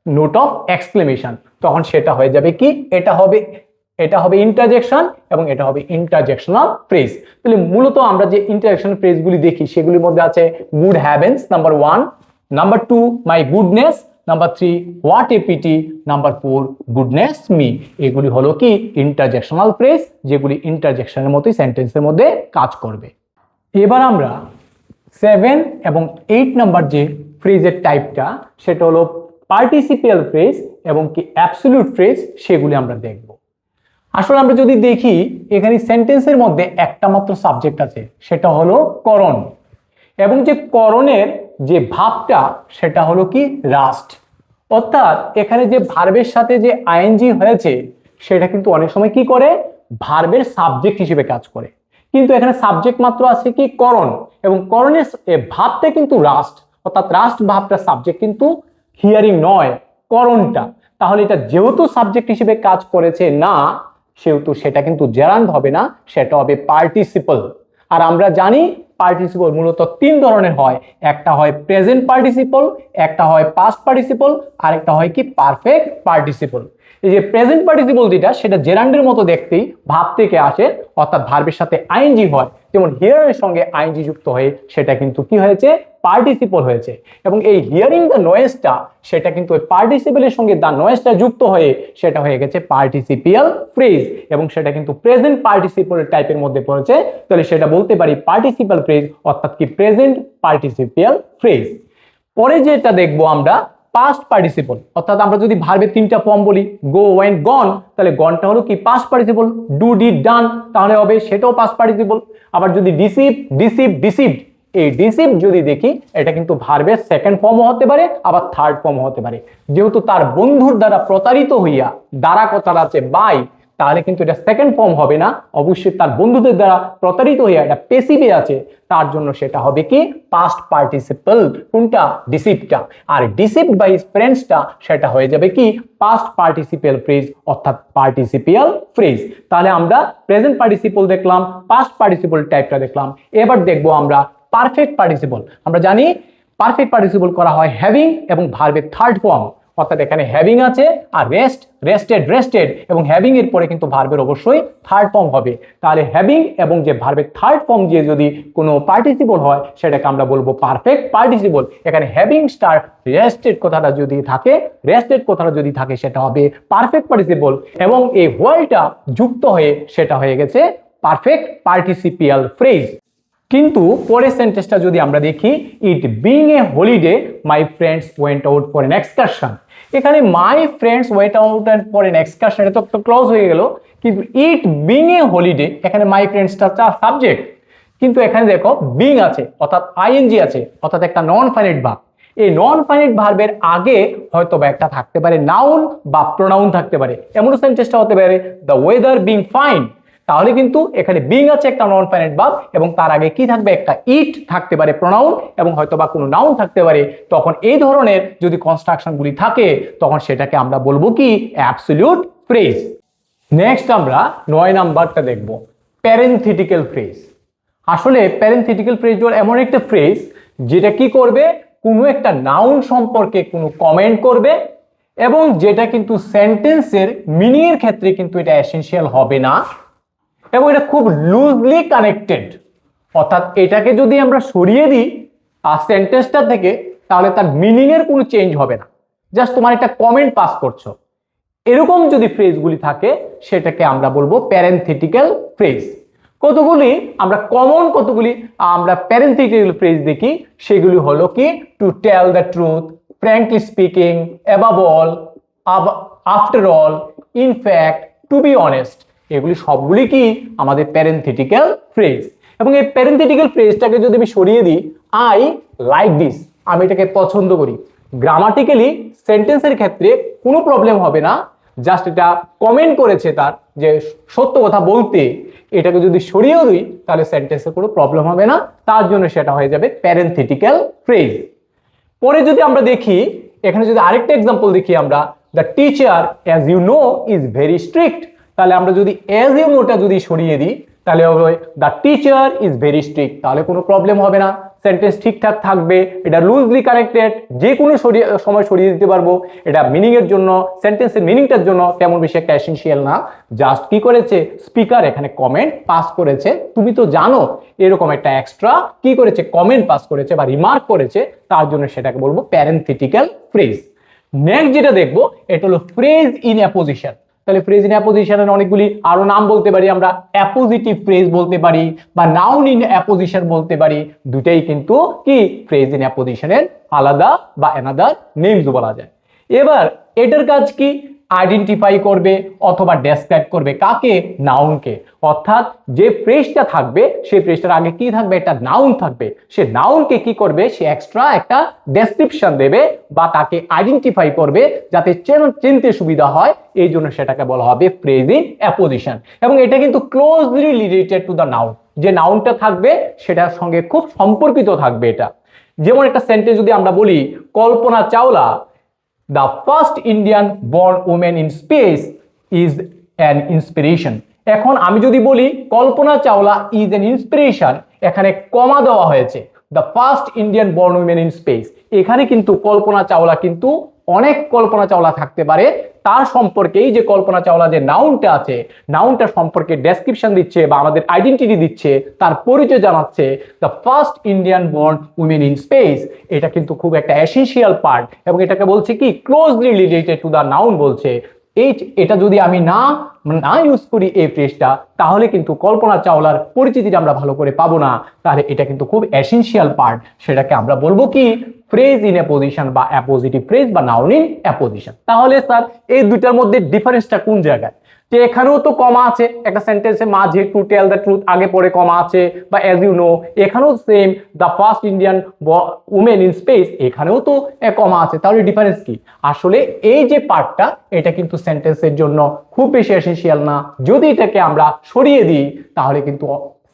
নোট অফ এক্সক্লেমেশন, তখন সেটা হয়ে যাবে কি, এটা হবে ইন্টারজেকশন এবং এটা হবে ইন্টারজেকশনাল ফ্রেজ। তাহলে মূলত আমরা যে ইন্টারজেকশনাল ফ্রেজগুলি দেখি সেগুলির মধ্যে আছে good heavens number 1, number 2 my goodness, number 3 what a pity, number 4 goodness me. এগুলি হলো কি ইন্টারজেকশনাল ফ্রেজ, যেগুলি ইন্টারজেকশনের মতোই সেন্টেন্সের মধ্যে কাজ করবে। এবার আমরা 7 এবং 8 নাম্বার যে ফ্রেজের টাইপটা সেটা হলো পার্টিসিপিয়াল ফ্রেজ এবং কি অ্যাবসলিউট ফ্রেজ, সেগুলি আমরা দেখব। আসলে আমরা যদি দেখি এখানে সেন্টেন্সের মধ্যে একটা মাত্র সাবজেক্ট আছে, সেটা হলো করণ, এবং যে করণের যে ভাবটা সেটা হলো কি রাস্ট, অর্থাৎ এখানে যে ভার্বের সাথে যে আইএনজি হয়েছে সেটা কিন্তু অনেক সময় কি করে, ভার্বের সাবজেক্ট হিসেবে কাজ করে। কিন্তু এখানে সাবজেক্ট মাত্র আছে কি করণ, এবং করণের ভাবটা কিন্তু রাস্ট, অর্থাৎ রাস্ট ভাবটা সাবজেক্ট কিন্তু হিয়ারিং নয়, করণটা। তাহলে এটা যেহেতু সাবজেক্ট হিসেবে কাজ করেছে না, সেহেতু সেটা কিন্তু জেরান্ড হবে না, সেটা হবে পার্টিসিপল। আর আমরা জানি পার্টিসিপল মূলত 3 ধরনের হয়, একটা হয় প্রেজেন্ট পার্টিসিপল, একটা হয় পাস্ট পার্টিসিপল, আর একটা হয় কি পারফেক্ট পার্টিসিপল। এই যে প্রেজেন্ট পার্টিসিপল যেটা, সেটা জেরান্ডের মতো দেখতেই, ভাব থেকে আসে, অর্থাৎ ভার্বের সাথে আইএনজি হয়, যেমন হিয়ারের সঙ্গে আইএনজি যুক্ত হয়ে সেটা কিন্তু কি হয়েছে, পার্টিসিপল হয়েছে। এবং এই হিয়ারিং দ্য নয়েজটা, সেটা কিন্তু ওই পার্টিসিপলের সঙ্গে দ্য নয়েজটা যুক্ত হয়ে সেটা হয়ে গেছে পার্টিসিপিয়াল ফ্রেজ, এবং সেটা কিন্তু প্রেজেন্ট পার্টিসিপল টাইপের মধ্যে পড়েছে। তাহলে সেটা বলতে পারি পার্টিসিপাল ফ্রেজ, অর্থাৎ কি প্রেজেন্ট পার্টিসিপিয়াল ফ্রেজ। পরে যেটা দেখবো আমরা পাস্ট পার্টিসিপল, অর্থাৎ আমরা যদি ভার্বের 3টা ফর্ম বলি, গো, ওয়েন্ট, গন, তাহলে গনটা হলো কি পাস্ট পার্টিসিপল, ডু, ডিড, ডান, তাহলে হবে সেটাও পাস্ট পার্টিসিপল। আবার যদি ডিসিভ, ডিসিভ, ডিসিভড, এই ডিসিভ যদি দেখি, এটা কিন্তু ভার্বের সেকেন্ড ফর্মও হতে পারে, আবার থার্ড ফর্মও হতে পারে। যেহেতু তার বন্ধুর দ্বারা প্রতারিত হইয়া, দ্বারা কথাটা আছে বাই, তাহলে কিন্তু এটা সেকেন্ড ফর্ম হবে না, অবশ্যই তার বন্ধুদের দ্বারা প্রতারিত হইয়া এটা পেসিভে আছে, তার জন্য সেটা হবে কি পাস্ট পার্টিসিপল। কোনটা, ডিসিভডটা। আর ডিসিভড বাই হিজ ফ্রেন্ডসটা সেটা হয়ে যাবে কি পাস্ট পার্টিসিপিয়াল ফ্রেজ, অর্থাৎ পার্টিসিপিয়াল ফ্রেজ। তাহলে আমরা প্রেজেন্ট পার্টিসিপল দেখলাম, পাস্ট পার্টিসিপল টাইপটা দেখলাম। এবার দেখবো আমরা পারফেক্ট পার্টিসিপল। আমরা জানি পারফেক্ট পার্টিসিপল করা হয় হ্যাভিং এবং ভার্বের থার্ড ফর্ম, অর্থাৎ এখানে হ্যাভিং আছে আর রেস্ট, রেস্টেড, রেস্টেড, এবং হ্যাভিং এর পরে কিন্তু ভার্বের অবশ্যই থার্ড ফর্ম হবে। তাহলে হ্যাভিং এবং যে ভার্বের থার্ড ফর্ম যে যদি কোনো পার্টিসিপল হয়, সেটাকে আমরা বলবো পারফেক্ট পার্টিসিপল। এখানে হ্যাভিং স্টার রেস্টেড কথাটা যদি থাকে, রেস্টেড কথাটা যদি থাকে, সেটা হবে পারফেক্ট পার্টিসিপল, এবং এই হোয়াইলটা যুক্ত হয়ে সেটা হয়ে গেছে পারফেক্ট পার্টিসিপিয়াল ফ্রেজ। কিন্তু পরের সেন্টেন্সটা যদি আমরা দেখি, it being a holiday my friends went out for an excursion. এখানে my friends went out for an excursion, এটা তো ক্লোজ হয়ে গেল, কিন্তু ইট বিং এ হলিডে, এখানে মাই ফ্রেন্ডসটা সাবজেক্ট, কিন্তু এখানে দেখো বিং আছে, অর্থাৎ আইএনজি আছে, অর্থাৎ একটা নন ফাইনাইট ভার্ব। এই নন ফাইনাইট ভার্বের আগে হয়তো বা একটা থাকতে পারে নাউন বা প্রোনাউন থাকতে পারে। এমন সেন্টেন্সটা হতে পারে দ্য ওয়েদার বিং ফাইন, তাহলে কিন্তু এখানে বিং আছে একটা নন ফাইনাইট ভার্ব, এবং তার আগে কি থাকবে, একটা ইট থাকতে পারে প্রোনাউন, এবং হয়তো বা কোনো নাউন থাকতে পারে। তখন এই ধরনের যদি কনস্ট্রাকশনগুলি থাকে, তখন সেটাকে আমরা বলবো কি অ্যাবসলিউট ফ্রেজ। নেক্সট আমরা 9 নাম্বারটা দেখব, প্যারেনথেটিক্যাল ফ্রেজ। আসলে প্যারেনথেটিক্যাল ফ্রেজ হলো এমন একটা ফ্রেজ যেটা কি করবে, কোনো একটা নাউন সম্পর্কে কোনো কমেন্ট করবে, এবং যেটা কিন্তু সেন্টেন্সের মিনিং এর ক্ষেত্রে কিন্তু এটা এসেনশিয়াল হবে না, এবং এটা খুব লুজলি কানেক্টেড। অর্থাৎ এটাকে যদি আমরা সরিয়ে দিই আর সেন্টেন্সটা থেকে, তাহলে তার মিনিং এর কোনো চেঞ্জ হবে না, জাস্ট তোমার একটা কমেন্ট পাস করছো। এরকম যদি ফ্রেজগুলি থাকে, সেটাকে আমরা বলবো প্যারেনথেটিক্যাল ফ্রেজ। কতগুলি আমরা কমন কতগুলি আমরা প্যারেনথেটিক্যাল ফ্রেজ দেখি, সেগুলি হলো কি to tell the truth, frankly speaking, above all, after all, in fact, to be honest. এগুলি সবগুলি কি আমাদের প্যারেনথেটিক্যাল ফ্রেজ। এবং এই প্যারেনথেটিক্যাল ফ্রেজটাকে যদি আমি সরিয়ে দিই, আই লাইক দিস, আমি এটাকে পছন্দ করি, গ্রামাটিক্যালি সেন্টেন্সের ক্ষেত্রে কোনো প্রবলেম হবে না, জাস্ট এটা কমেন্ট করেছে তার যে সত্য কথা বলতে, এটাকে যদি সরিয়েও দিই তাহলে সেন্টেন্সের কোনো প্রবলেম হবে না, তার জন্য সেটা হয়ে যাবে প্যারেনথেটিক্যাল ফ্রেজ। পরে যদি আমরা দেখি এখানে যদি আরেকটা এক্সাম্পল দেখি আমরা, the teacher as you know is very strict, তাহলে আমরা যদি অ্যাজ ইউ নোটা যদি সরিয়ে দিই তাহলে হবে the teacher is very strict, তাহলে কোনো প্রবলেম হবে না, সেন্টেন্স ঠিকঠাক থাকবে। এটা লুজলি কানেক্টেড, যে কোনো সময় সরিয়ে দিতে পারবো। এটা মিনিং এর জন্য, সেন্টেন্সের মিনিংটার জন্য তেমন বেশি একটা এসেনশিয়াল না। জাস্ট কি করেছে স্পিকার এখানে কমেন্ট পাস করেছে, তুমি তো জানো, এরকম একটা এক্সট্রা কি করেছে কমেন্ট পাস করেছে বা রিমার্ক করেছে, তার জন্য সেটাকে বলবো প্যারেনথেটিক্যাল ফ্রেজ। নেক্সট যেটা দেখবো এটা হলো ফ্রেজ ইন অ্যাপোজিশন। তাহলে ফ্রেজ ইন অ্যাপোজিশনের অনেকগুলি আরো নাম বলতে পারি আমরা, অ্যাপোজিটিভ ফ্রেজ বলতে পারি বা নাউন ইন অ্যাপোজিশন বলতে পারি, দুটাই কিন্তু কি ফ্রেজ ইন অ্যাপোজিশনের আলাদা বা অ্যানাদার নেমস বলা যায়। এবার এটার কাজ কি, আইডেন্টিফাই করবে অথবা ডেসক্রাইব করবে কাকে, নাউনকে। অর্থাৎ যে ফ্রেজটা থাকবে সেই ফ্রেজটার আগে কি থাকবে, একটা নাউন থাকবে, সে নাউনকে কি করবে, সে এক্সট্রা একটা ডেসক্রিপশন দেবে বা তাকে আইডেন্টিফাই করবে যাতে চিনতে সুবিধা হয়, এই জন্য সেটাকে বলা হবে ফ্রেজ ইন অ্যাপোজিশন। এবং এটা কিন্তু closely related to the noun, যে নাউনটা থাকবে সেটার সঙ্গে খুব সম্পর্কিত থাকবে এটা। যেমন একটা সেন্টেন্স যদি আমরা বলি, Kalpana Chawla the first Indian born woman in space is an inspiration। এখন আমি যদি বলি Kalpana Chawla is an inspiration, এখানে কমা দেওয়া হয়েছে, the first Indian born women in space. এখানে কিন্তু কল্পনা চাওলা কিন্তু অনেক কল্পনা চাওলা থাকতে পারে, তার সম্পর্কেই যে কল্পনা চাওলা যে নাউনটা আছে, নাউনটা সম্পর্কে ডেসক্রিপশন দিচ্ছে বা আমাদের আইডেন্টিটি দিচ্ছে, তার পরিচয় জানাচ্ছে, the first Indian born women in space. এটা কিন্তু খুব একটা এসেনশিয়াল পার্ট এবং এটাকে বলছে কি closely related to the noun বলছে। এটা যদি আমি না ইউজ করি এই ফ্রেজটা, তাহলে কিন্তু কল্পনা চাওলার পরিচিতিটা আমরা ভালো করে পাবো না, তাহলে এটা কিন্তু খুব এসেনশিয়াল পার্ট, সেটাকে আমরা বলবো কি ফ্রেজ ইন অ্যাপোজিশন বা অ্যাপোজিটিভ ফ্রেজ বা নাউন ইন অ্যাপোজিশন। তাহলে স্যার এই দুইটার মধ্যে ডিফারেন্সটা কোন জায়গায়, যে এখানেও তো কমা আছে, একটা সেন্টেন্সে মাঝে টু টেল দ্য ট্রুথ আগে পরে কমা আছে, বা অ্যাজ ইউ নো এখানেও same, the first Indian women in space এখানেও তো কমা আছে, তাহলে ডিফারেন্স কি? আসলে এই যে পার্টটা এটা কিন্তু সেন্টেন্সের জন্য খুব বেশি এসেনশিয়াল না, যদি এটাকে আমরা সরিয়ে দিই তাহলে কিন্তু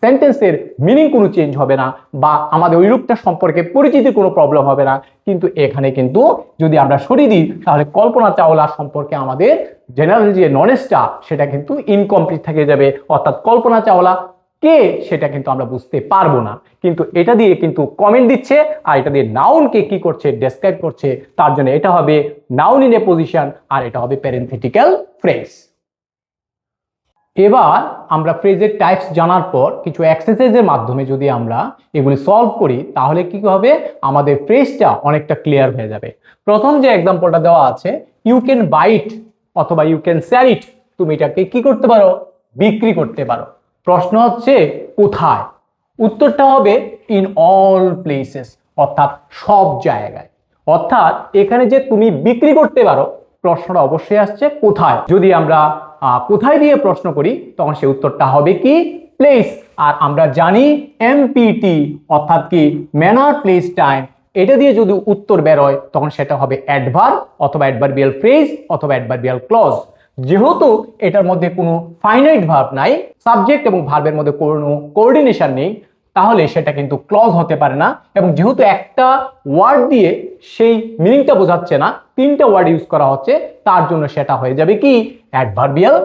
সেন্টেন্সের মিনিং কোনো চেঞ্জ হবে না বা আমাদের ওই লোকটা সম্পর্কে পরিচিতির কোনো প্রবলেম হবে না। কিন্তু এখানে কিন্তু যদি আমরা সরিয়ে দিই তাহলে কল্পনা চাওলা সম্পর্কে আমাদের জেনারেল যে নলেজটা সেটা কিন্তু ইনকমপ্লিট থেকে যাবে, অর্থাৎ কল্পনা চাওলা কে সেটা কিন্তু আমরা বুঝতে পারবো না। কিন্তু এটা দিয়ে কিন্তু কমেন্ট দিচ্ছে আর এটা দিয়ে নাউনকে কি করছে, ডেসক্রাইব করছে, তার জন্য এটা হবে নাউন ইন এ পজিশন আর এটা হবে প্যারেনথেটিক্যাল ফ্রেজ। এবার আমরা ফ্রেজের টাইপস জানার পর কিছু এক্সারসাইজের মাধ্যমে যদি আমরা এগুলি সলভ করি তাহলে কি হবে, আমাদের ফ্রেজটা অনেকটা ক্লিয়ার হয়ে যাবে। প্রথম যে এক্সাম্পলটা দেওয়া আছে, ইউ ক্যান বাই ইট অথবা ইউ ক্যান সেল ইট, তুমি এটাকে কি করতে পারো, বিক্রি করতে পারো। প্রশ্ন হচ্ছে কোথায়, উত্তরটা হবে ইন অল প্লেসেস, অর্থাৎ সব জায়গায়। অর্থাৎ এখানে যে তুমি বিক্রি করতে পারো, প্রশ্নটা অবশ্যই আসছে কোথায়। যদি আমরা কোথায় দিয়ে প্রশ্ন করি তখন সেই উত্তরটা হবে কি প্লেস। আর আমরা জানি এমপিটি অর্থাৎ কি ম্যানার, প্লেস, টাইম, এটা দিয়ে যদি উত্তর বেরোয় তখন সেটা হবে অ্যাডভার্ব অথবা অ্যাডভার্বিয়াল ফ্রেজ অথবা অ্যাডভার্বিয়াল ক্লজ। যেহেতু এটার মধ্যে কোনো ফাইনাইট ভার্ব নাই, সাবজেক্ট এবং ভার্বের মধ্যে কোনো কোঅর্ডিনেশন নেই, তাহলে সেটা কিন্তু ক্লজ হতে পারে না। এবং যেহেতু একটা ওয়ার্ড দিয়ে সেই মিনিংটা বোঝাচ্ছে না, তিনটা ওয়ার্ড ইউজ করা হচ্ছে, তার জন্য সেটা হয়ে যাবে কি অ্যাডভার্বিয়াল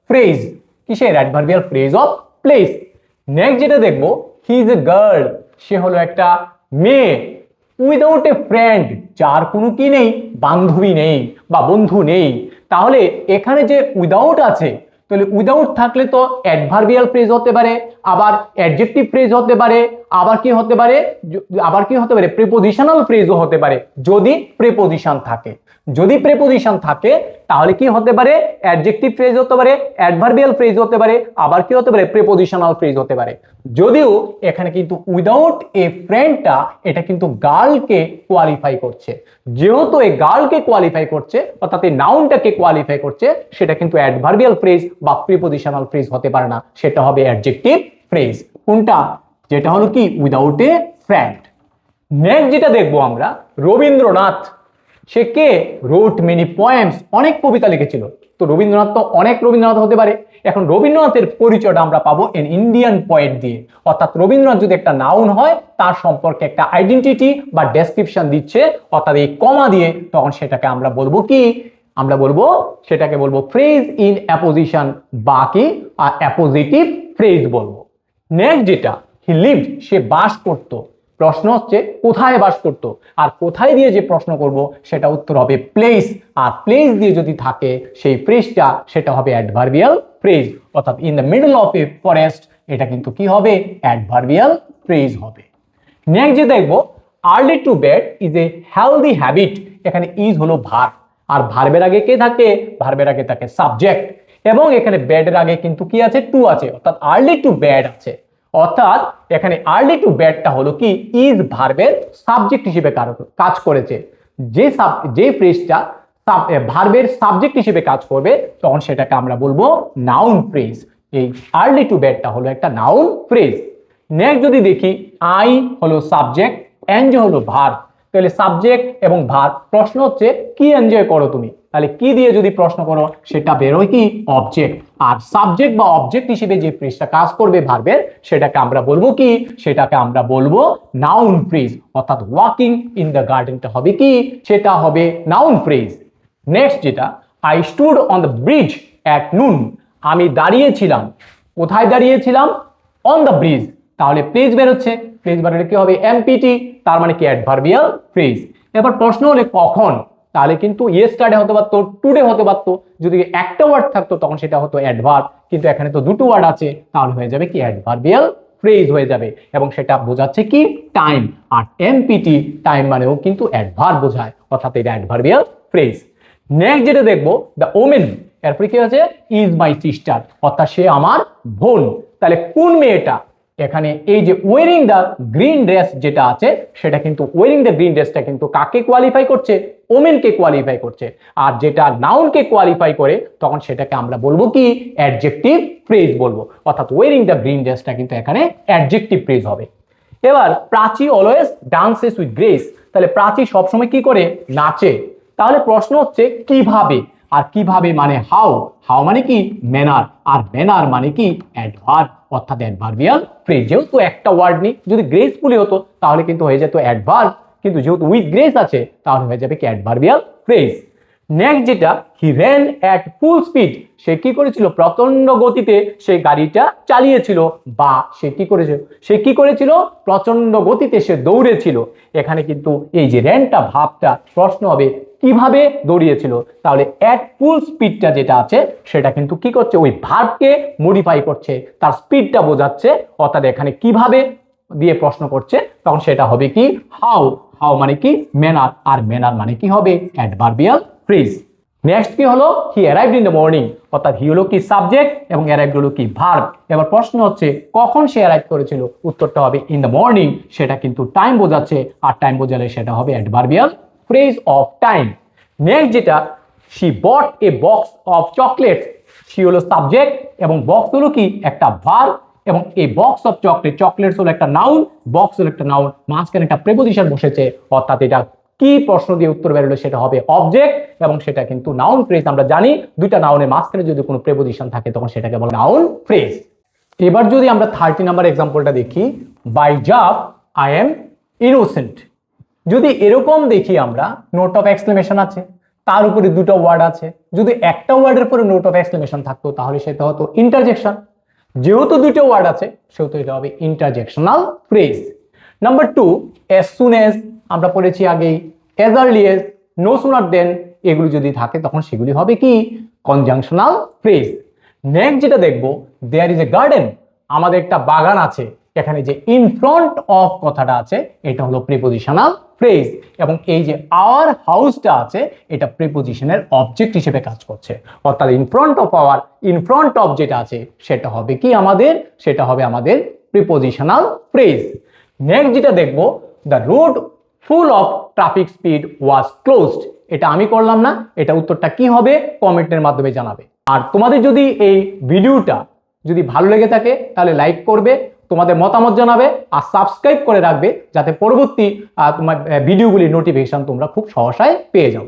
ফ্রেজ। কিসের? Adverbial phrase of place. Next যেটা দেখবো, হি ইজ এ গার্ল, সে হলো একটা মেয়ে, উইদাউট এ ফ্রেন্ড, যার কোনো কি নেই, বান্ধবী নেই বা বন্ধু নেই। তাহলে এখানে যে উইদাউট আছে, তাহলে উইদাউট থাকলে তো অ্যাডভার্বিয়াল ফ্রেজ হতে পারে, আবার অ্যাডজেক্টিভ ফ্রেজ হতে পারে, আবার কি হতে পারে, প্রিপোজিশনাল ফ্রেজও হতে পারে যদি প্রিপোজিশন থাকে। যদি প্রিপোজিশন থাকে তাহলে কি হতে পারে, অ্যাডজেক্টিভ ফ্রেজ হতে পারে, অ্যাডভার্বিয়াল ফ্রেজ হতে পারে, আবার কি হতে পারে, প্রিপোজিশনাল ফ্রেজ হতে পারে। যদিও এখানে কিন্তু উইদাউট এ ফ্রেন্ডটা এটা কিন্তু গার্লকে কোয়ালিফাই করছে, যেহেতু এই গার্লকে কোয়ালিফাই করছে অর্থাৎ এই নাউনটাকে কোয়ালিফাই করছে, সেটা কিন্তু অ্যাডভার্বিয়াল ফ্রেজ বা প্রিপোজিশনাল ফ্রেজ হতে পারে না, সেটা হবে অ্যাডজেক্টিভ ফ্রেজ। কোনটা? যেটা হলো কি উইদাউট এ ফ্রেন্ড। নেক্সট যেটা দেখবো আমরা, রবীন্দ্রনাথ, সে কে? রোট মেনি পোয়েমস, অনেক কবিতা লিখেছিল। তো রবীন্দ্রনাথ তো অনেক রবীন্দ্রনাথ হতে পারে। এখন রবীন্দ্রনাথের পরিচয়টা আমরা পাবো এন ইন্ডিয়ান পোয়েট দিয়ে। অর্থাৎ রবীন্দ্রনাথ যদি একটা নাউন হয় তার সম্পর্কে একটা আইডেন্টিটি বা ডেসক্রিপশন দিচ্ছে, অর্থাৎ এই কমা দিয়ে, তখন সেটাকে আমরা বলবো কি? আমরা বলবো সেটাকে বলবো ফ্রেজ ইন অ্যাপোজিশন বা কি অ্যাপোজিটিভ ফ্রেজ বলবো। নেক্সট যেটা, হি লিভড, সে বাস করত। প্রশ্ন হচ্ছে কোথায় বাস করত, আর কোথায় দিয়ে যে প্রশ্ন করব সেটা উত্তর হবে প্লেস। আর প্লেস দিয়ে যদি থাকে সেই ফ্রেজটা, সেটা হবে অ্যাডভার্বিয়াল ফ্রেজ। অর্থাৎ in the middle of a forest, এটা কিন্তু কি হবে? অ্যাডভার্বিয়াল ফ্রেজ হবে। নেক্সট যে দেখবো, early to bed is a healthy habit. এখানে ইজ হলো ভার্ব, আর ভার্বের আগে কে থাকে? ভার্বের আগে থাকে সাবজেক্ট, এবং এখানে বেডের আগে কিন্তু কি আছে? টু আছে, অর্থাৎ আর্লি টু বেড আছে। অর্থাৎ এখানে আর্লি টু বেডটা হলো কি? ইজ ভার্বের সাবজেক্ট হিসেবে কাজ করেছে। যে ফ্রেজটা ভার্বের সাবজেক্ট হিসেবে কাজ করবে, তখন সেটাকে আমরা বলবো নাউন ফ্রেজ। এই আর্লি টু বেডটা হলো একটা নাউন ফ্রেজ। নেক্সট যদি দেখি, আই হলো সাবজেক্ট, এনজয় হলো ভার্ব। তাহলে সাবজেক্ট এবং ভার্ব, প্রশ্ন হচ্ছে কি এনজয় করো তুমি? তাহলে কি দিয়ে যদি প্রশ্ন করো, সেটা বেরোয় কি? অবজেক্ট। আর সাবজেক্ট বা অবজেক্ট হিসেবে যে ফ্রেজটা কাজ করবে ভার্বের, সেটাকে আমরা বলবো কি? সেটাকে আমরা বলবো নাউন ফ্রেজ। অর্থাৎ ওয়াকিং ইন দ্য গার্ডেনটা হবে কি? সেটা হবে নাউন ফ্রেজ। নেক্সট যেটা, I stood on the bridge at noon, আমি দাঁড়িয়েছিলাম। কোথায় দাঁড়িয়েছিলাম? On the bridge. তাহলে প্লেস বেরোচ্ছে, প্লেস বেরোলে কি হবে? এমপিটি, তার মানে কি? Adverbial phrase. এবার প্রশ্ন হলে কখন, তাহলে কিন্তু ইয়েস্টারডে হতে পারতো, টুডে হতে পারতো। যদি একটা ওয়ার্ড থাকতো তখন সেটা হতো অ্যাডভার্ব, কিন্তু এখানে তো দুটো ওয়ার্ড আছে, তাহলে হয়ে যাবে কি? অ্যাডভার্বিয়াল ফ্রেজ হয়ে যাবে। এবং সেটা বোঝাচ্ছে কি? টাইম। আর এমপিটি টাইম মানেও কিন্তু অ্যাডভার্ব বোঝায়, অর্থাৎ এটা অ্যাডভার্বিয়াল ফ্রেজ। নেক্সট যেটা দেখবো, দ্য ওমেন, এরপরে কি আছে? ইজ মাই সিস্টার, অর্থাৎ সে আমার বোন। তাহলে কোন মেয়েটা? এখানে এই যে ওয়েরিং দ্য গ্রিন ড্রেস যেটা আছে, সেটা কিন্তু ওয়েরিং দ্য গ্রিন ড্রেসটা কিন্তু কাকে কোয়ালিফাই করছে? ওমেনকে কোয়ালিফাই করছে। আর যেটা নাউনকে কোয়ালিফাই করে, তখন সেটাকে আমরা বলবো কি? অ্যাডজেক্টিভ ফ্রেজ বলবো। অর্থাৎ ওয়েরিং দ্য গ্রিন ড্রেসটা কিন্তু এখানে অ্যাডজেক্টিভ ফ্রেজ হবে। এবার Prachi always dances with grace, তাহলে প্রাচী সবসময় কি করে? নাচে। তাহলে প্রশ্ন হচ্ছে কিভাবে, আর কিভাবে মানে হাউ, হাউ মানে কি? ম্যানার, আর ম্যানার মানে কি? অ্যাডভার্ব, অর্থাৎ অ্যাডভার্বিয়াল ফ্রেজ। যেহেতু একটা ওয়ার্ড নেই, যদি গ্রেসফুলি হতো তাহলে কিন্তু হয়ে যেত অ্যাডভার্ব, কিন্তু যেহেতু উইথ গ্রেস আছে তাহলে হয়ে যাবে কি? Adverbial phrase. নেক্সট যেটা, he ran at full speed, সে কি করেছিল? প্রচন্ড গতিতে সে গাড়িটা চালিয়েছিল, বা সে কি করেছিল? সে কি করেছিল? প্রচন্ড গতিতে সে দৌড়েছিল। এখানে কিন্তু এই যে র্যানটা ভাবটা, প্রশ্ন হবে কিভাবে দৌড়িয়েছিল। তাহলে অ্যাট ফুল স্পিডটা যেটা আছে, সেটা কিন্তু কি করছে? ওই ভার্বকে মডিফাই করছে, তার স্পিডটা বোঝাচ্ছে। অর্থাৎ এখানে কিভাবে দিয়ে প্রশ্ন করছে, তখন সেটা হবে কি? হাউ। হাউ মানে কি? ম্যানার, আর ম্যানার মানে কি হবে? Adverbial phrase. নেক্সট কি হলো? হি অ্যারাইভড ইন দ্য মর্নিং, অর্থাৎ হি হলো কি? সাবজেক্ট, এবং অ্যারাইভড হলো কি? ভার্ব। এবার প্রশ্ন হচ্ছে কখন সে অ্যারাইভ করেছিল? উত্তরটা হবে ইন দ্য মর্নিং, সেটা কিন্তু টাইম বোঝাচ্ছে, আর টাইম বোঝালে সেটা হবে adverbial phrase of time. Next যেটা, she bought a box of chocolate, she হলো সাবজেক্ট, এবং বক্স হলো কি? একটা ভার্ব, এবং এই বক্স অফ চকলেট, চকলেটস হলো একটা নাউন, বক্স হলো একটা নাউন, মাঝখানে একটা প্রেপোজিশন বসেছে। অর্থাৎ এটা কি প্রশ্ন দিয়ে উত্তর বেরোলো? সেটা হবে অবজেক্ট, এবং সেটা কিন্তু নাউন ফ্রেজ। আমরা জানি দুইটা নাউনের মাঝখানে যদি কোনো প্রেপোজিশন থাকে তখন সেটাকে বলে নাউন ফ্রেজ। এবার যদি আমরা 30 নাম্বার এক্সাম্পলটা দেখি, বাই জাভ আই এম ইনোসেন্ট। যদি এরকম দেখি আমরা, নোট অফ এক্সক্লেমেশন আছে, তার উপরে দুটো ওয়ার্ড আছে। যদি একটা ওয়ার্ডের পরে নোট অফ এক্সক্লেমেশন থাকতো তাহলে সেটা হতো ইন্টারজেকশন। যেহেতু দুটো ওয়ার্ড আছে সেহেতু এটা হবে interjectional phrase. Number 2, as soon as, আমরা পড়েছি আগেই, as early as, no sooner than, এগুলো যদি থাকে তখন সেগুলি হবে কি? Conjunctional phrase. নেক্সট যেটা দেখবো, দেয়ার ইজ এ গার্ডেন, আমাদের একটা বাগান আছে। এখানে যে ইন ফ্রন্ট অফ কথাটা আছে, এটা হলো প্রিপোজিশনাল ফ্রেজ, এবং এই যে আওয়ার হাউসটা আছে, এটা প্রিপোজিশনের অবজেক্ট হিসেবে কাজ করছে। অর্থাৎ in front of our, in front of যেটা আছে সেটা হবে কি আমাদের? সেটা হবে আমাদের প্রিপোজিশনাল ফ্রেজ। নেক্সট যেটা দেখবো, the road full of traffic speed was closed, এটা আমি করলাম না, এটা উত্তরটা কি হবে? কমেন্টের মাধ্যমে জানাবে। আর তোমাদের যদি এই ভিডিওটা যদি ভালো লেগে থাকে তাহলে লাইক করবে, তোমাদের মতামত জানাবে আর সাবস্ক্রাইব করে রাখবে যাতে পরবর্তী তোমার ভিডিওগুলির নোটিফিকেশন তোমরা খুব সহসায় পেয়ে যাও।